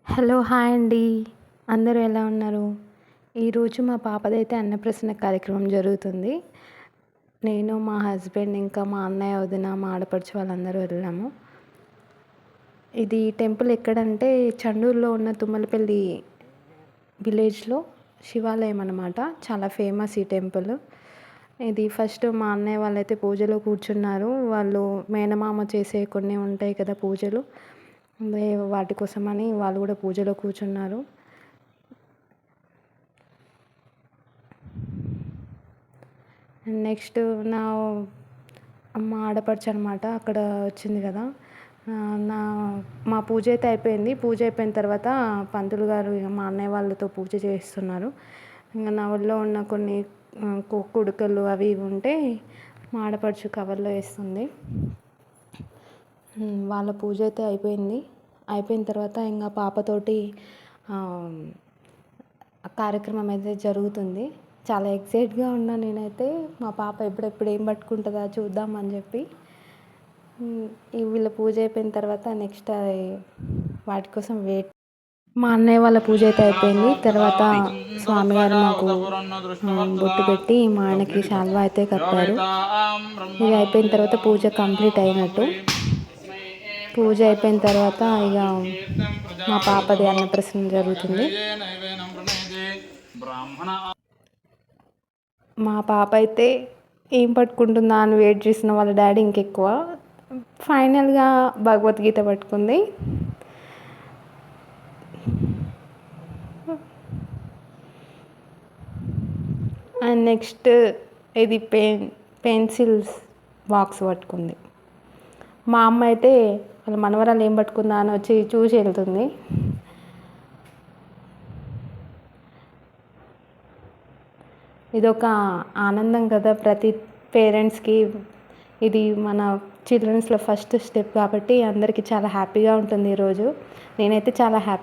Hello! Hi అండి. అందరూ ఎలా ఉన్నారు? ఈరోజు మా పాపదైతే అన్నప్రాసన కార్యక్రమం జరుగుతుంది. నేను, మా హస్బెండ్, ఇంకా మా అన్నయ్య, వదిన, మా ఆడపడుచు వాళ్ళందరూ వెళ్ళాము. ఇది టెంపుల్ ఎక్కడంటే చండూరులో ఉన్న తుమ్మలపల్లి విలేజ్‌లో శివాలయం అనమాట. చాలా ఫేమస్ ఈ టెంపుల్. ఇది ఫస్ట్ మా అన్నయ్య వాళ్ళైతే పూజలో కూర్చున్నారు. వాళ్ళు మేనమామ చేసే కొన్ని ఉంటాయి కదా పూజలు. వాటి కోసమని వాళ్ళు కూడా పూజలో కూర్చున్నారు. నెక్స్ట్ నా మా ఆడపడుచు అనమాట అక్కడ వచ్చింది కదా. నా మా పూజ అయితే అయిపోయింది. పూజ అయిపోయిన తర్వాత పంతులు గారు ఇక మా అన్నయ్య వాళ్ళతో పూజ చేస్తున్నారు. ఇంకా నా ఒళ్ళో ఉన్న కొన్ని కుడుకలు అవి ఇవి ఉంటే మా ఆడపడుచు కవర్లో వేస్తుంది. వాళ్ళ పూజ అయితే అయిపోయింది. అయిపోయిన తర్వాత ఇంకా పాపతోటి కార్యక్రమం అయితే జరుగుతుంది. చాలా ఎక్సైట్గా ఉన్నా నేనైతే. మా పాప ఎప్పుడెప్పుడు ఏం పట్టుకుంటుందా చూద్దామని చెప్పి. వీళ్ళ పూజ అయిపోయిన తర్వాత నెక్స్ట్ వాటి కోసం వెయిట్. మా అన్నయ్య వాళ్ళ పూజ అయితే అయిపోయింది. తర్వాత స్వామివారు మాకు బొట్టు పెట్టి మా ఆయనకి శాల్వా అయితే కప్పారు. ఇది అయిపోయిన తర్వాత పూజ కంప్లీట్ అయినట్టు. పూజ అయిపోయిన తర్వాత ఇక మా పాపది అన్నప్రాసన జరుగుతుంది. మా పాప అయితే ఏం పట్టుకుంటుందా అని వెయిట్ చేసిన వాళ్ళ డాడీ ఇంకెక్కువ. ఫైనల్గా భగవద్గీత పట్టుకుంది. అండ్ నెక్స్ట్ ఇది పెన్సిల్స్ బాక్స్ పట్టుకుంది. మా అమ్మ అయితే వాళ్ళ మనవరాలు ఏం పట్టుకుందా అని వచ్చి చూసి వెళ్తుంది. ఇదొక ఆనందం కదా ప్రతి పేరెంట్స్కి. ఇది మన చిల్డ్రన్స్లో ఫస్ట్ స్టెప్ కాబట్టి అందరికీ చాలా హ్యాపీగా ఉంటుంది ఈరోజు. నేనైతే చాలా హ్యాపీ.